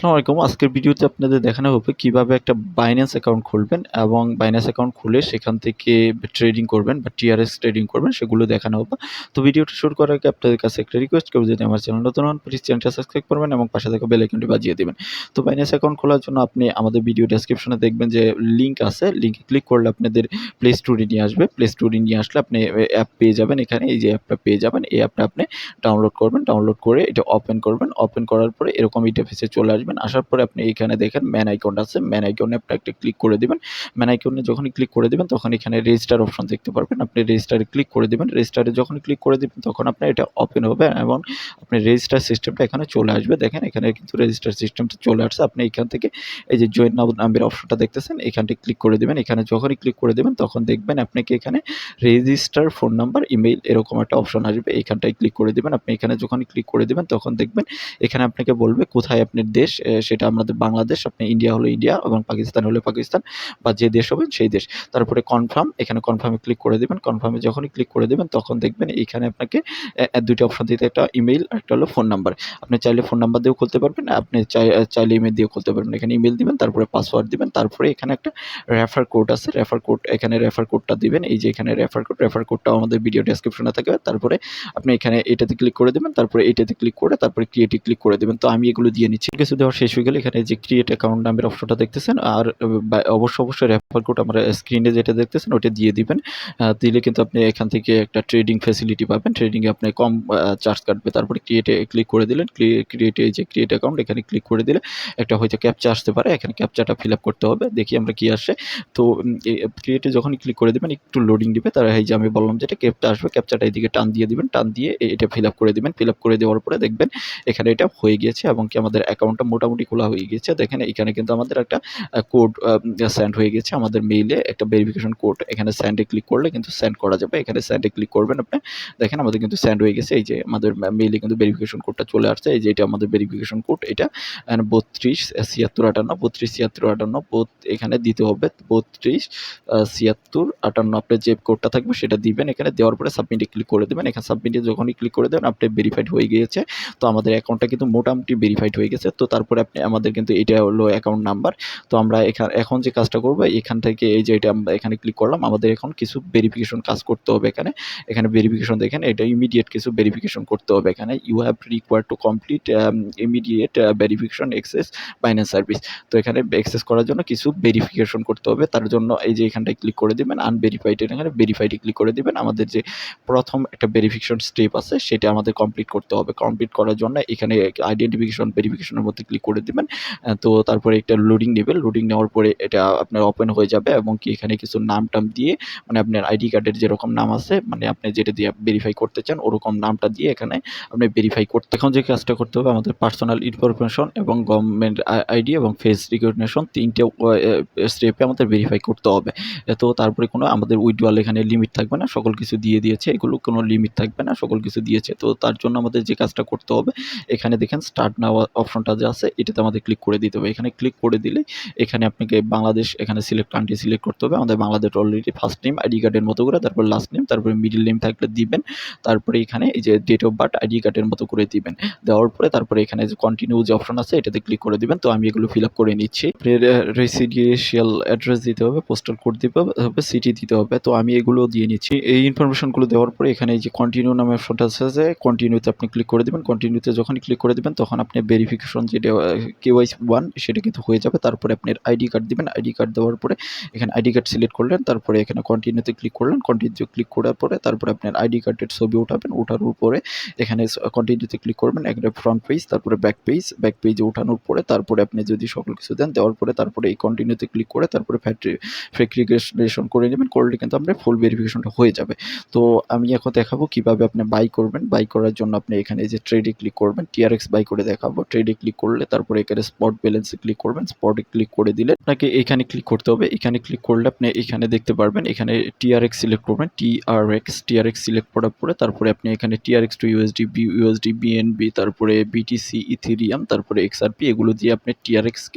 আসসালামু আলাইকুম। আজকের ভিডিওতে আপনাদের দেখানো হবে কিভাবে একটা Binance অ্যাকাউন্ট খুলবেন এবং Binance অ্যাকাউন্ট খুলে সেখান থেকে ট্রেডিং করবেন বা TRX ট্রেডিং করবেন সেগুলো দেখানো হবে। তো ভিডিওটা শুরু করার আগে আপনাদের কাছে একটা রিকোয়েস্ট করব, যদি আমার চ্যানেল নতুন হন প্লিজ চ্যানেলটা সাবস্ক্রাইব করবেন এবং পাশে থাকা বেল আইকনটি বাজিয়ে দিবেন। তো Binance অ্যাকাউন্ট খোলার জন্য আপনি আমাদের ভিডিও ডেসক্রিপশনে দেখবেন যে লিংক আছে। লিংকে ক্লিক করলে আপনাদের প্লে স্টোরে নিয়ে আসবে। প্লে স্টোরে নিয়ে আসলে আপনি অ্যাপ পেয়ে যাবেন। এখানে এই যে অ্যাপটা পেয়ে যাবেন। এই অ্যাপটা আপনি ডাউনলোড করবেন। ডাউনলোড করে এটা ওপেন করবেন। ওপেন করার পরে এরকম ইন্টারফেসে চলে আসবেন। আসার পরে আপনি এখানে দেখেন ম্যান আইকন আছে। ম্যান আইকনে আপনি একটা ক্লিক করে দিবেন। ম্যান আইকনে যখনই ক্লিক করে দিবেন তখন এখানে রেজিস্টার অপশন দেখতে পারবেন। আপনি রেজিস্টারে ক্লিক করে দিবেন। রেজিস্টারে যখনই ক্লিক করে দিবেন তখন আপনার এটা ওপেন হবে এবং আপনার রেজিস্টার সিস্টেমটা এখানে চলে আসবে। দেখেন এখানে কিন্তু রেজিস্টার সিস্টেমটা চলে আসছে। আপনি এখান থেকে এই যে জয়েন নাও নামের অপশনটা দেখতেছেন, এখানটায় ক্লিক করে দিবেন। এখানে যখনই ক্লিক করে দিবেন তখন দেখবেন আপনাকে এখানে রেজিস্টার ফোন নাম্বার, ইমেইল এরকম একটা অপশন আসবে। এখানটায় ক্লিক করে দিবেন। আপনি এখানে যখনই ক্লিক করে দিবেন তখন দেখবেন এখানে আপনাকে বলবে কোথায় আপনার দেশ, সেটা আমাদের বাংলাদেশ, আপনি ইন্ডিয়া হলে ইন্ডিয়া এবং পাকিস্তান হলে পাকিস্তান বা যে দেশ হবেন সেই দেশ। তারপরে কনফার্ম, এখানে কনফার্মে ক্লিক করে দিবেন। কনফার্মে যখনই ক্লিক করে দিবেন তখন দেখবেন এখানে আপনাকে ২ টা অপশন দিতে, একটা ইমেইল আর একটা হলো ফোন নাম্বার। আপনি চাইলে ফোন নাম্বার দিয়েও খুলতে পারবেন, আপনি চাইলে ইমেইল দিয়েও খুলতে পারবেন। এখানে ইমেইল দিবেন, তারপরে পাসওয়ার্ড দিবেন, তারপরে এখানে একটা রেফার কোড আছে। রেফার কোড, এখানে রেফার কোডটা দিবেন। এই যে এখানে রেফার কোডটাও আমাদের ভিডিও ডেসক্রিপশনে থাকবে। তারপরে আপনি এখানে এটাতে ক্লিক করে দিবেন, তারপরে এটাতে ক্লিক করে তারপরে ক্রিয়েটে ক্লিক করে দিবেন। তো আমি এগুলো দিয়ে নিচ্ছি। কিছু দেওয়া শেষ হয়ে গেলে এখানে যে ক্রিয়েট অ্যাকাউন্ট নামের অপশনটা দেখতেছেন আর অবশ্যই রেফার কোড আমরা স্ক্রিনে যেটা দেখতেছেন ওটা দিয়ে দিবেন। দিলে কিন্তু আপনি এখান থেকে একটা ট্রেডিং ফ্যাসিলিটি পাবেন। ট্রেডিং এ আপনি কম চার্জ কাটবে। তারপরে ক্রিয়েটে ক্লিক করে দিলেন। ক্রিয়েটে এই যে ক্রিয়েট অ্যাকাউন্ট এখানে ক্লিক করে দিলে একটা হয়তো ক্যাপচা আসতে পারে। এখানে ক্যাপচাটা ফিল আপ করতে হবে। দেখি আমরা কি আসে। তো ক্রিয়েটে যখনই ক্লিক করে দিবেন একটু লোডিং দিবে। তার এই যে আমি বললাম যেটা ক্যাপচা আসবে, ক্যাপচাটা এইদিকে টান দিয়ে দিবেন। টান দিয়ে এটা ফিল আপ করে দিবেন। ফিল আপ করে দেওয়ার পরে দেখবেন এখানে এটা হয়ে গিয়েছে এবং কি আমাদের অ্যাকাউন্টটা মোটামুটি খোলা হয়ে গিয়েছে। দেখেন এখানে কিন্তু আমাদের একটা কোড সেন্ড হয়ে গেছে আমাদের মেইলে, একটা ভেরিফিকেশন কোড। এখানে সেন্ডে ক্লিক করলে কিন্তু সেন্ড করা যাবে। এখানে সেন্ডে ক্লিক করবেন আপনি। দেখেন আমাদের কিন্তু সেন্ড হয়ে গেছে। এই যে আমাদের মেইলে কিন্তু ভেরিফিকেশন কোডটা চলে আসছে। এই যে এটা আমাদের ভেরিফিকেশন কোড। এটা 32 76 58 এখানে দিতে হবে। 32 76 58 আপনার যে কোডটা থাকবে সেটা দিবেন। এখানে দেওয়ার পরে সাবমিটে ক্লিক করে দিবেন। এখানে সাবমিটে যখনই ক্লিক করে দেবেন আপনি ভেরিফাইড হয়ে গিয়েছে। তো আমাদের অ্যাকাউন্টটা কিন্তু মোটামুটি ভেরিফাইড হয়ে গেছে। তো তারপরে আপনি আমাদের কিন্তু এটা হলো অ্যাকাউন্ট নাম্বার। তো আমরা এখন যে কাজটা করব এখান থেকে এই যে এটা আমরা এখানে ক্লিক করলাম। আমাদের এখন কিছু ভেরিফিকেশন কাজ করতে হবে এখানে। এখানে ভেরিফিকেশন দেখেন এটা ইমিডিয়েট কিছু ভেরিফিকেশন করতে হবে এখানে। You have required to complete immediate verification access Binance service. তো এখানে অ্যাক্সেস করার জন্য কিছু ভেরিফিকেশন করতে হবে। তার জন্য এই যে এখানটায় ক্লিক করে দিবেন। আনভেরিফাইড এর এখানে ভেরিফাইড এ ক্লিক করে দিবেন। আমাদের যে প্রথম একটা ভেরিফিকেশন স্টেপ আছে সেটা আমাদের কমপ্লিট করতে হবে। কমপ্লিট করার জন্য এখানে আইডেন্টিফিকেশন ভেরিফিকেশনের মধ্যে ক্লিক করে দিবেন। তো তারপরে একটা লোডিং নেবেন। লোডিং নেওয়ার পরে এটা আপনার ওপেন হয়ে যাবে এবং কি এখানে কিছু নাম-টাম দিয়ে, মানে আপনার আইডি কার্ডের যেরকম নাম আছে, মানে আপনি যেটা দিয়ে ভেরিফাই করতে চান ওরকম নামটা দিয়ে এখানে আপনি ভেরিফাই করতে। এখন যে কাজটা করতে হবে আমাদের পার্সোনাল ইনফরমেশন এবং গভর্নমেন্ট আইডি এবং ফেস রিকগনিশন ৩ টে স্টেপে আমাদের ভেরিফাই করতে হবে। তো তারপরে কোনো আমাদের উইথড্রয়াল এখানে লিমিট থাকবে না। সকল কিছু দিয়ে দিয়েছে। এগুলো কোনো লিমিট থাকবে না। সকল কিছু দিয়েছে। তো তার জন্য আমাদের যে কাজটা করতে হবে এখানে দেখেন স্টার্ট নাও অপশনটা যে আছে এটাতে আমাদের ক্লিক করে দিতে হবে। এখানে ক্লিক করে দিলে এখানে আপনাকে বাংলাদেশ এখানে সিলেক্ট কান্ট্রি সিলেক্ট করতে হবে। আমাদের Bangladesh already first name ID কার্ডের মতো করে, তারপর লাস্ট নেম, তারপরে মিডল নেম থাকলে দিবেন। তারপরে এখানে এই যে ডেট অফ বার্থ আইডি কার্ডের মতো করে দিবেন। দেওয়ার পরে তারপরে এখানে যে কন্টিনিউ যে অপশন আছে এটাতে ক্লিক করে দিবেন। তো আমি এগুলো ফিল আপ করে নিচ্ছি। রেসিডেন্সিয়াল অ্যাড্রেস দিতে হবে, পোস্টাল কোড দিতে হবে, সিটি দিতে হবে। তো আমি এগুলো দিয়ে নিচ্ছি। এই ইনফরমেশনগুলো দেওয়ার পরে এখানে এই যে কন্টিনিউ নামে অপশনটা আছে যে কন্টিনিউতে আপনি ক্লিক করে দিবেন। কন্টিনিউতে যখনই ক্লিক করে দিবেন তখন আপনি ভেরিফিকেশন যেটা KYC 1 সেটা কিন্তু হয়ে যাবে। তারপরে আপনার আইডি কার্ড দিবেন। আইডি কার্ড দেওয়ার পরে এখানে আইডি কার্ড সিলেক্ট করলেন। তারপরে এখানে কন্টিনিউতে ক্লিক করলেন। কন্টিনিউ ক্লিক করার পরে তারপরে আপনার আইডি কার্ডের ছবি উঠাবেন। উঠার উপরে এখানে কন্টিনিউতে ক্লিক করবেন। একটা ফ্রন্ট পেজ, তারপরে ব্যাক পেজে উঠানোর পরে তারপরে আপনি যদি সকল কিছু দেন, দেওয়ার পরে তারপরে এই কন্টিনিউতে ক্লিক করে তারপরে ভেরিফিকেশন করে নেবেন। করলে কিন্তু আপনার ফুল ভেরিফিকেশনটা হয়ে যাবে। তো আমি এখন দেখাবো কিভাবে আপনি বাই করবেন। বাই করার জন্য আপনি এখানে এই যে ট্রেডে ক্লিক করবেন। TRX বাই করে দেখাবো। ট্রেডে ক্লিক করলে তারপরে এখানে স্পট ব্যালেন্সে ক্লিক করবেন। স্পটে ক্লিক করে দিলে আপনাকে এখানে ক্লিক করতে হবে। এখানে ক্লিক করলে আপনি এখানে দেখতে পারবেন। এখানে TRX সিলেক্ট করবেন। TRX সিলেক্ট করার পরে তারপরে আপনি এখানে TRX টু USD BNB তারপরে BTC ইথেরিয়াম তারপরে XRP এগুলো দিয়ে আপনি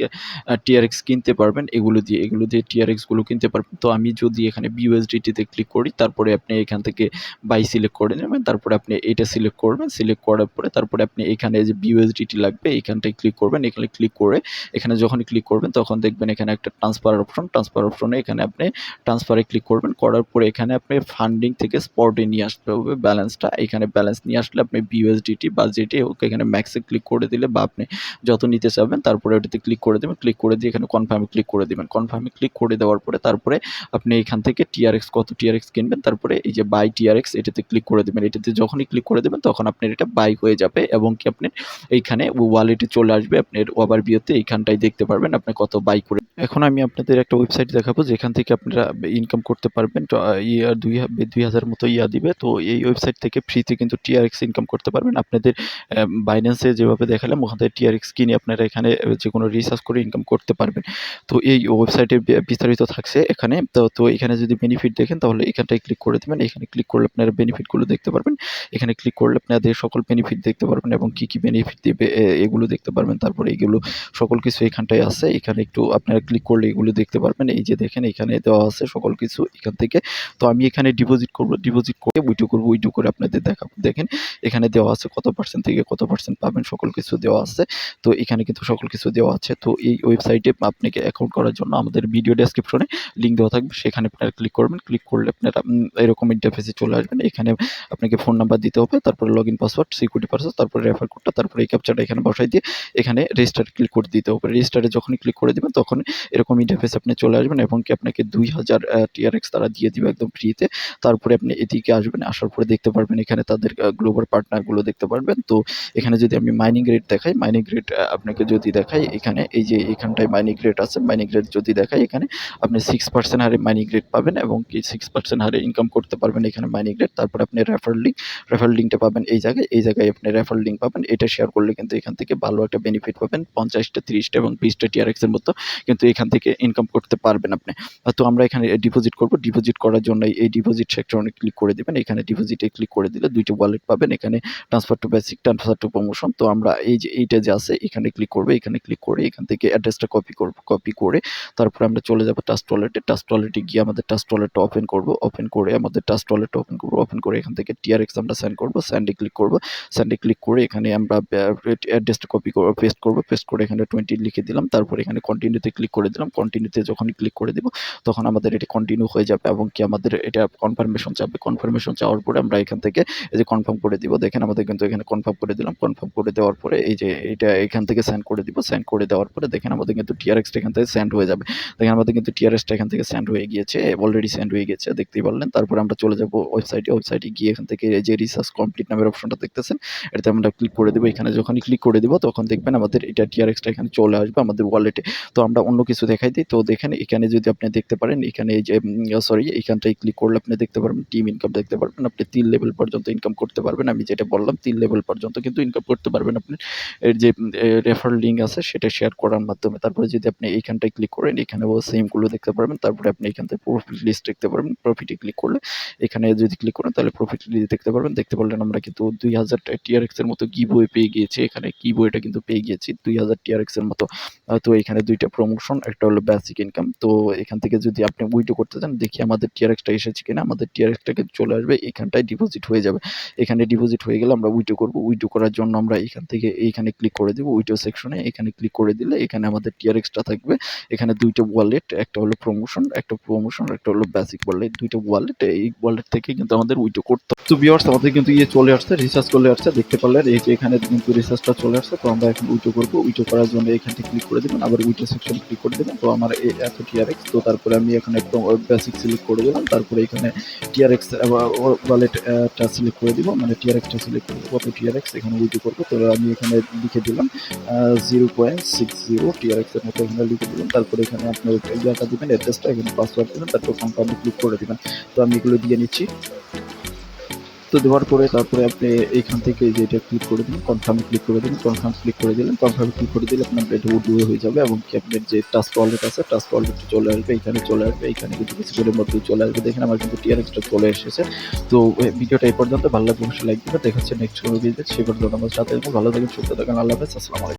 TRX কিনতে পারবেন। এগুলো দিয়ে TRX গুলো কিনতে পারবেন। তো আমি যদি এখানে BUSDT তে ক্লিক করি, তারপরে আপনি এখান থেকে বাই সিলেক্ট করে নেবেন। তারপরে আপনি এটা সিলেক্ট করবেন। সিলেক্ট করার পরে তারপরে আপনি এখানে যে BUSDT লাগবে এখানটায় ক্লিক ক্লিক করবেন। এখানে ক্লিক করে এখানে যখনই ক্লিক করবেন তখন দেখবেন এখানে একটা ট্রান্সফার অপশনে এখানে আপনি ট্রান্সফারে ক্লিক করবেন। করার পরে এখানে আপনি ফান্ডিং থেকে স্পটে নিয়ে আসতে হবে ব্যালেন্সটা। এখানে ব্যালেন্স নিয়ে আসলে আপনি বিউএসডিটি বা যেটি হোক এখানে ম্যাক্সে ক্লিক করে দিলে বা আপনি যত নিতে চাবেন তারপরে ওটাতে ক্লিক করে দেবেন। ক্লিক করে দিয়ে এখানে কনফার্মে ক্লিক করে দিবেন। কনফার্মে ক্লিক করে দেওয়ার পরে তারপরে আপনি এখান থেকে টিআরএক্স কত টিআরএক্স কিনবেন তারপরে এই যে বাই টিআরএক্স এটাতে ক্লিক করে দিবেন। এটাতে যখনই ক্লিক করে দেবেন তখন আপনার এটা বাই হয়ে যাবে এবং কি আপনি এইখানে ওয়ালেটে চলে আসবে। আপনার ওভারভিউতে এইখানটাই দেখতে পারবেন আপনি কত বাই করে। এখন আমি আপনাদের একটা ওয়েবসাইট দেখাবো যেখান থেকে আপনারা ইনকাম করতে পারবেন। তো ইয়ার 2000 মতো দিবে। তো এই ওয়েবসাইট থেকে ফ্রিতে কিন্তু টিআরএক্স ইনকাম করতে পারবেন। আপনাদের বাইন্যান্সে যেভাবে দেখালাম ওখান থেকে টিআরএক্স কিনে আপনারা এখানে যেকোনো রিসার্চ করে ইনকাম করতে পারবেন। তো এই ওয়েবসাইটে বিস্তারিত থাকছে এখানে। তো এখানে যদি বেনিফিট দেখেন তাহলে এখানটায় ক্লিক করে দেবেন। এখানে ক্লিক করলে আপনারা বেনিফিটগুলো দেখতে পারবেন। এখানে ক্লিক করলে আপনাদের সকল বেনিফিট দেখতে পারবেন এবং কি বেনিফিট দিবে এগুলো দেখতে পারবেন। তারপরে এগুলো সকল কিছু এখানটায় আছে। এখানে একটু আপনারা ক্লিক করলে এগুলো দেখতে পারবেন। এই যে দেখেন এখানে দেওয়া আছে সকল কিছু এখান থেকে। তো আমি এখানে ডিপোজিট করব, ডিপোজিট করে উইথড্র করে আপনাদের দেখাবো। দেখেন এখানে দেওয়া আছে কত পার্সেন্ট থেকে কত পার্সেন্ট পাবেন সকল কিছু দেওয়া আছে। তো এখানে কিন্তু সকল কিছু দেওয়া আছে। তো এই ওয়েবসাইটে আপনাকে অ্যাকাউন্ট করার জন্য আমাদের ভিডিও ডেসক্রিপশনে লিঙ্ক দেওয়া থাকবে, সেখানে আপনারা ক্লিক করবেন। ক্লিক করলে আপনারা এরকম ইন্টারফেসে চলে আসবেন। এখানে আপনাকে ফোন নাম্বার দিতে হবে, তারপরে লগইন পাসওয়ার্ড, সিকিউরিটি পাসওয়ার্ড, তারপরে রেফার কোডটা, তারপরে এই ক্যাপচাটা এখানে বসাই দিয়ে এখানে রেজিস্টার ক্লিক করে দিতে হবে। রেজিস্টারে যখনই ক্লিক করে দিবেন তখন এরকম ইন্টারফেসে আপনি চলে আসবেন এবং কি আপনাকে 2000 টিআরএক্স তারা দিয়ে দিবে একদম ফ্রিতে। তারপরে আপনি এদিকে আসবেন, আসার পরে দেখতে পারবেন এখানে তাদের গ্লোবাল পার্টনারগুলো দেখতে পারবেন। তো এখানে যদি আমি মাইনিং রেট দেখাই, মাইনিং রেট আপনাকে যদি দেখাই এখানে এই যে এখানটায় মাইনিং রেট আছে, মাইনিং রেট যদি দেখাই এখানে আপনি 6% হারে মাইনিং রেট পাবেন এবং কি 6% হারে ইনকাম করতে পারবেন এখানে মাইনিং রেট। তারপরে আপনি রেফার লিঙ্কটা পাবেন এই জায়গায় আপনি রেফার লিঙ্ক পাবেন। এটা শেয়ার করলে কিন্তু এখান থেকে ভালো একটা বেনিফিট পাবেন। 50টা 30টা এবং 20টা টিআরএক্স এর মতো কিন্তু এখান থেকে ইনকাম করতে পারবেন আপনি। তো আমরা এখানে ডিপোজিট করব। ডিপোজিট করার জন্য এই ডিপোজিট সেকশনে ক্লিক করে দিবেন। এখানে ডিপোজিটে ক্লিক করে দিলে দুইটা ওয়ালেট পাবেন। এখানে transfer to basic, transfer to promotion. তো আমরা এই যে এইটা যে আছে এখানে ক্লিক করব। এখানে ক্লিক করে এখান থেকে অ্যাড্রেসটা কপি করব। কপি করে তারপরে আমরা চলে যাব ট্রাস্ট ওয়ালেটে। ট্রাস্ট ওয়ালেটে গিয়ে আমাদের ট্রাস্ট ওয়ালেটটা ওপেন করব। ওপেন করে আমাদের ট্রাস্ট ওয়ালেটটা ওপেন করব। ওপেন করে এখান থেকে টিআরএক্স আমরা সেন্ড করব। সেন্ডে ক্লিক করব। সেন্ডে ক্লিক করে এখানে আমরা অ্যাড্রেসটা কপি করব, পেস্ট করব। পেস্ট করে এখানে 20 লিখে দিলাম। তারপর এখানে কন্টিনিউতে ক্লিক করে দিলাম। কন্টিনিউতে যখনই ক্লিক করে দিব তখন আমাদের এটা কন্টিনিউ হয়ে যাবে এবং কি আমাদের এটা কনফার্মেশন চাবে। কনফার্মেশন চাওয়ার পরে আমরা এখান থেকে এই যে কনফার্ম করে দিব। দেখেন আমাদের কিন্তু এখানে কনফার্ম করে দিলাম। কনফার্ম করে দেওয়ার পরে এই যে এটা এখান থেকে সেন্ড করে দিব। সেন্ড করে দেওয়ার পরে দেখেন আমাদের কিন্তু টিআরএক্সটা এখান থেকে সেন্ড হয়ে যাবে। দেখেন আমাদের কিন্তু টিআরএক্সটা এখান থেকে সেন্ড হয়ে গিয়েছে, অলরেডি সেন্ড হয়ে গেছে, দেখতেই পারলেন। তারপরে আমরা চলে যাব ওয়েবসাইটে গিয়ে এখান থেকে এই যে রিসার্চ কমপ্লিট নামের অপশনটা দেখতেছেন এটাতে আমরা ক্লিক করে দেব। এখানে যখনই ক্লিক করে দিব তখন দেখবেন আমাদের এটা টিআরএক্সটা এখানে চলে আসবে আমাদের ওয়ালেটে। তো আমরা অন্য কিছু দেখাই দিই। তো দেখেন এখানে যদি আপনি দেখতে পারেন এখানে এই যে এইখানটায় ক্লিক করলে আপনি দেখতে পারবেন টিম ইনকাম দেখতে পারবেন। আপনি 3 লেভেল পর্যন্ত ইনকাম করতে পারবেন। আমি যেটা বললাম 3 লেভেল পর্যন্ত কিন্তু ইনকাম করতে পারবেন আপনি এর যে রেফার লিঙ্ক আছে সেটা শেয়ার করার মাধ্যমে। তারপরে যদি আপনি এইখানটায় ক্লিক করেন এখানেও সেম গুলো দেখতে পারবেন। তারপরে আপনি এখান থেকে প্রফিট লিস্ট দেখতে পারবেন। প্রফিটে ক্লিক করলে এখানে যদি ক্লিক করেন তাহলে প্রফিট লিস্ট দেখতে পারবেন। দেখতে পারলেন আমরা কিন্তু 2000 টিআরএক্স এর মতো গিভওয়ে পেয়ে গিয়েছি। এখানে গিভওয়েটা কিন্তু পেয়ে গিয়েছি 2000 টিআরএক্স এর মতো। তো এখানে দুইটা প্রমোশন, একটা হলো বেসিক ইনকাম। তো এখান থেকে যদি আপনি উইথড্র করতে চান দেখি আমাদের টিআরএক্সটা এসেছে কিনা। আমাদের টিআরএক্সটা কিন্তু চলে আসবে, এখানটায় ডিপোজিট হয়ে যাবে। এখানে ডিপোজিট হয়ে গেলে আমরা উইথড্র করব। উইথড্র করার জন্য আমরা এখান থেকে এইখানে ক্লিক করে দেব। উইথড্র সেকশনে এখানে ক্লিক করে দিলে এখানে আমাদের টিআরএক্সটা থাকবে। এখানে দুইটা ওয়ালেট, একটা হলো প্রমোশন, একটা হলো বেসিক ওয়ালেট। দুইটা ওয়ালেট, এই ওয়ালেট থেকে কিন্তু আমাদের উইথড্র করতে হবে। তো ভিউয়ার্স আমাদের কিন্তু চলে আসছে, রিসার্চ চলে আসছে, দেখতে পারলেন এই যে এখানে কিন্তু রিসার্চটা চলে আসছে। তো আমরা এখন উইথড্র করব। উইথড্র করার জন্য এখানে ক্লিক করে দেবেন, আবার উইথড্র সেকশনে ক্লিক করে দেবেন। তো আমার এত টিআরএক্স। তো তারপরে আমি এখানে একদম বেসিক সিলেক্ট করে দিলাম। তারপরে এখানে টিআরএক্স ওয়ালেটটা সিলেক্ট করে দিব, মানে টিআরএক্সটা সিলেক্ট করে কত টিআরএক্স এখানে উইথড্র করবো। তো আমি এখানে লিখে দিলাম 0.60 টিআরএক্স এর মতো এখানে লিখে দিলাম। তারপরে এখানে আপনার ইয়াটা দিবেন, অ্যাড্রেসটা, এখানে পাসওয়ার্ড দিবেন, তারপর কনফার্মে ক্লিক করে দিবেন। তো আমি এগুলো দিয়ে নিচ্ছি। তো দেওয়ার পরে তারপরে আপনি এইখান থেকে যে এটা ক্লিক করে দিন, কনফার্মে ক্লিক করে দিন। কনফার্ম ক্লিক করে দিলেন, কনফার্মে ক্লিক করে দিলে আপনার এটা উইথড্র হয়ে যাবে এবং কি আপনার যে ট্রাস্ট ওয়ালেট আছে ট্রাস্ট ওয়ালেটে চলে আসবে, এখানে চলে আসবে। এখানে কিন্তু কিছুক্ষণের মধ্যেই চলে আসবে। দেখেন আমার কিন্তু টিআরএক্সটা চলে এসেছে। তো ভিডিওটা এই পর্যন্ত, ভালো লাগবে অবশ্যই লাইক দিবেন। দেখা হচ্ছে নেক্সট কোনো ভিডিওতে, সে পর্যন্ত আমার সাথে ভালো থাকেন, সুস্থ থাকেন। আল্লাহ হাফেজ, আসসালামু আলাইকুম।